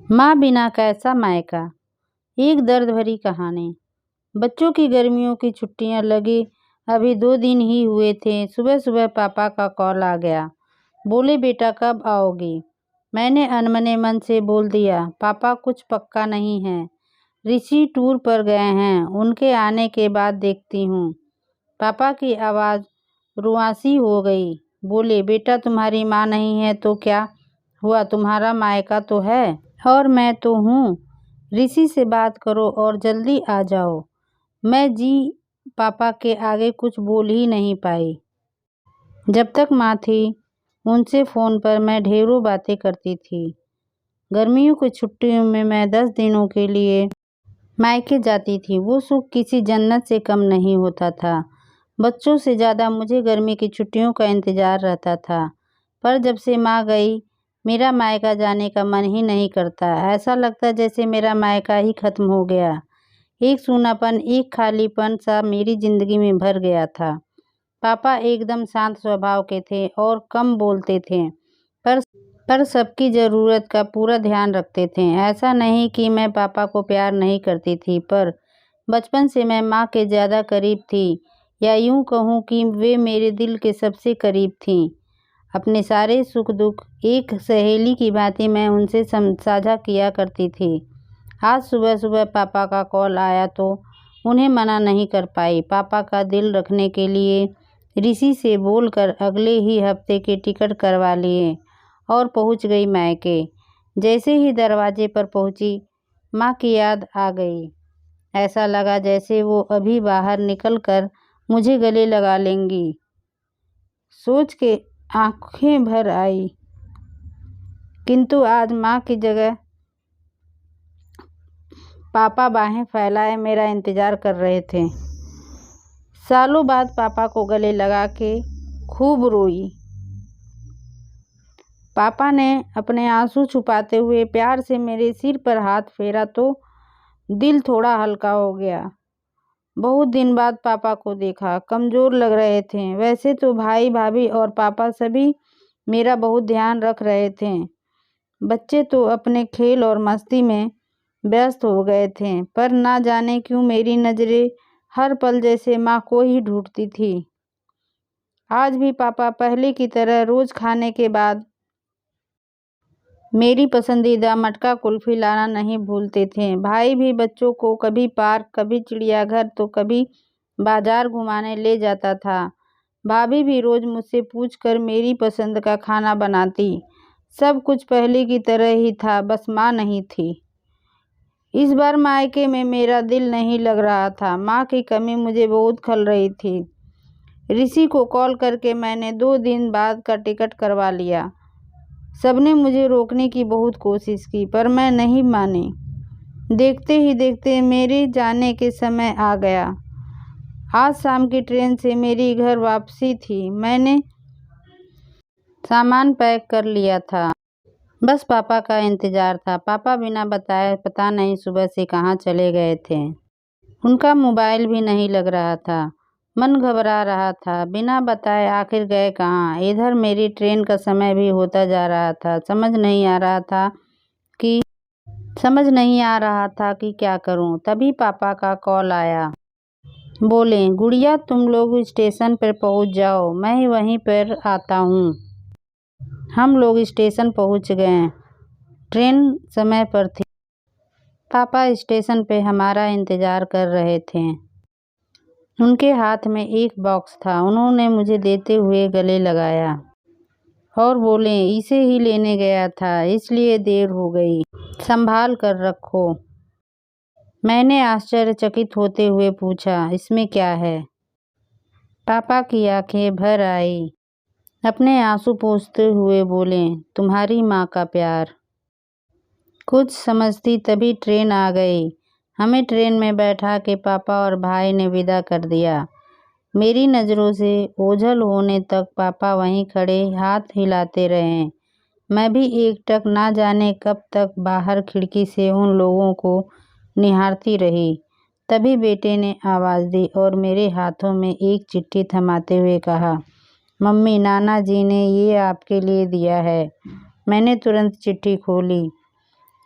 माँ बिना कैसा मायका। एक दर्द भरी कहानी। बच्चों की गर्मियों की छुट्टियां लगी अभी 2 दिन ही हुए थे। सुबह सुबह पापा का कॉल आ गया। बोले बेटा कब आओगी। मैंने अनमने मन से बोल दिया पापा कुछ पक्का नहीं है, ऋषि टूर पर गए हैं, उनके आने के बाद देखती हूँ। पापा की आवाज़ रुआसी हो गई। बोले बेटा तुम्हारी माँ नहीं है तो क्या हुआ, तुम्हारा मायका तो है और मैं तो हूँ। ऋषि से बात करो और जल्दी आ जाओ। मैं पापा के आगे कुछ बोल ही नहीं पाई। जब तक माँ थी उनसे फ़ोन पर मैं ढेरों बातें करती थी। गर्मियों की छुट्टियों में मैं 10 दिनों के लिए मायके जाती थी। वो सुख किसी जन्नत से कम नहीं होता था। बच्चों से ज़्यादा मुझे गर्मी की छुट्टियों का इंतज़ार रहता था। पर जब से माँ गई मेरा मायका जाने का मन ही नहीं करता। ऐसा लगता जैसे मेरा मायका ही ख़त्म हो गया। एक सूनापन, एक खालीपन सा मेरी ज़िंदगी में भर गया था। पापा एकदम शांत स्वभाव के थे और कम बोलते थे, पर सबकी ज़रूरत का पूरा ध्यान रखते थे। ऐसा नहीं कि मैं पापा को प्यार नहीं करती थी, पर बचपन से मैं माँ के ज़्यादा करीब थी, या यूँ कहूँ कि वे मेरे दिल के सबसे करीब थीं। अपने सारे सुख दुख एक सहेली की भांति मैं उनसे साझा किया करती थी। आज सुबह सुबह पापा का कॉल आया तो उन्हें मना नहीं कर पाई। पापा का दिल रखने के लिए ऋषि से बोलकर अगले ही हफ्ते के टिकट करवा लिए और पहुंच गई मायके। जैसे ही दरवाजे पर पहुंची माँ की याद आ गई। ऐसा लगा जैसे वो अभी बाहर निकलकर मुझे गले लगा लेंगी। सोच के आंखें भर आई, किंतु आज माँ की जगह पापा बाहें फैलाए मेरा इंतज़ार कर रहे थे। सालों बाद पापा को गले लगा के खूब रोई। पापा ने अपने आंसू छुपाते हुए प्यार से मेरे सिर पर हाथ फेरा तो दिल थोड़ा हल्का हो गया। बहुत दिन बाद पापा को देखा, कमज़ोर लग रहे थे। वैसे तो भाई भाभी और पापा सभी मेरा बहुत ध्यान रख रहे थे। बच्चे तो अपने खेल और मस्ती में व्यस्त हो गए थे, पर ना जाने क्यों मेरी नज़रें हर पल जैसे माँ को ही ढूंढती थी। आज भी पापा पहले की तरह रोज़ खाने के बाद मेरी पसंदीदा मटका कुल्फ़ी लाना नहीं भूलते थे। भाई भी बच्चों को कभी पार्क, कभी चिड़ियाघर तो कभी बाजार घुमाने ले जाता था। भाभी भी रोज़ मुझसे पूछकर मेरी पसंद का खाना बनाती। सब कुछ पहले की तरह ही था, बस माँ नहीं थी। इस बार मायके में मेरा दिल नहीं लग रहा था। माँ की कमी मुझे बहुत खल रही थी। ऋषि को कॉल करके मैंने 2 दिन बाद का टिकट करवा लिया। सबने मुझे रोकने की बहुत कोशिश की, पर मैं नहीं मानी। देखते ही देखते मेरे जाने के समय आ गया। आज शाम की ट्रेन से मेरी घर वापसी थी। मैंने सामान पैक कर लिया था, बस पापा का इंतज़ार था। पापा बिना बताए पता नहीं सुबह से कहाँ चले गए थे। उनका मोबाइल भी नहीं लग रहा था। मन घबरा रहा था, बिना बताए आखिर गए कहाँ। इधर मेरी ट्रेन का समय भी होता जा रहा था। समझ नहीं आ रहा था कि क्या करूं। तभी पापा का कॉल आया। बोले गुड़िया तुम लोग स्टेशन पर पहुंच जाओ, मैं वहीं पर आता हूं। हम लोग स्टेशन पहुंच गए। ट्रेन समय पर थी। पापा स्टेशन पे हमारा इंतज़ार कर रहे थे। उनके हाथ में एक बॉक्स था। उन्होंने मुझे देते हुए गले लगाया और बोले इसे ही लेने गया था, इसलिए देर हो गई, संभाल कर रखो। मैंने आश्चर्यचकित होते हुए पूछा इसमें क्या है। पापा की आंखें भर आई। अपने आंसू पोंछते हुए बोले तुम्हारी माँ का प्यार। कुछ समझती तभी ट्रेन आ गई। हमें ट्रेन में बैठा के पापा और भाई ने विदा कर दिया। मेरी नज़रों से ओझल होने तक पापा वहीं खड़े हाथ हिलाते रहे। मैं भी एकटक ना जाने कब तक बाहर खिड़की से उन लोगों को निहारती रही। तभी बेटे ने आवाज़ दी और मेरे हाथों में एक चिट्ठी थमाते हुए कहा मम्मी नाना जी ने ये आपके लिए दिया है। मैंने तुरंत चिट्ठी खोली।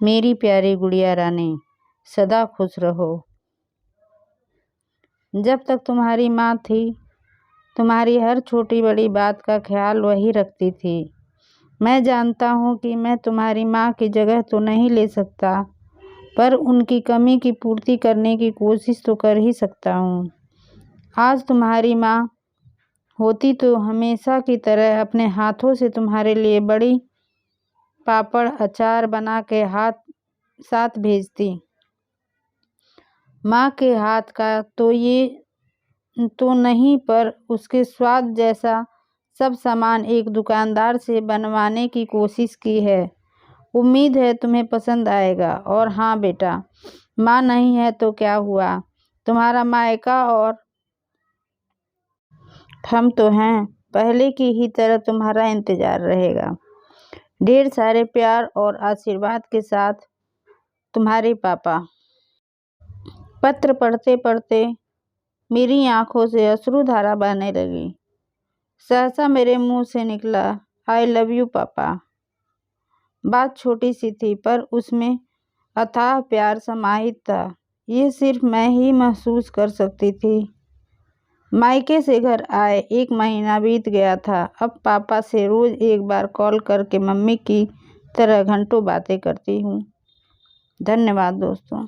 मेरी प्यारी गुड़िया रानी, सदा खुश रहो। जब तक तुम्हारी माँ थी, तुम्हारी हर छोटी बड़ी बात का ख्याल वही रखती थी। मैं जानता हूँ कि मैं तुम्हारी माँ की जगह तो नहीं ले सकता, पर उनकी कमी की पूर्ति करने की कोशिश तो कर ही सकता हूँ। आज तुम्हारी माँ होती तो हमेशा की तरह अपने हाथों से तुम्हारे लिए बड़ी पापड़ अचार बना के साथ भेजती। माँ के हाथ का तो ये तो नहीं, पर उसके स्वाद जैसा सब सामान एक दुकानदार से बनवाने की कोशिश की है। उम्मीद है तुम्हें पसंद आएगा। और हाँ बेटा, माँ नहीं है तो क्या हुआ, तुम्हारा मायका और हम तो हैं। पहले की ही तरह तुम्हारा इंतजार रहेगा। ढेर सारे प्यार और आशीर्वाद के साथ, तुम्हारे पापा। पत्र पढ़ते पढ़ते मेरी आंखों से अश्रुधारा बहने लगी। सहसा मेरे मुंह से निकला, आई लव यू पापा। बात छोटी सी थी, पर उसमें अथाह प्यार समाहित था। ये सिर्फ मैं ही महसूस कर सकती थी। मायके से घर आए 1 महीना बीत गया था। अब पापा से रोज एक बार कॉल करके मम्मी की तरह घंटों बातें करती हूँ। धन्यवाद दोस्तों।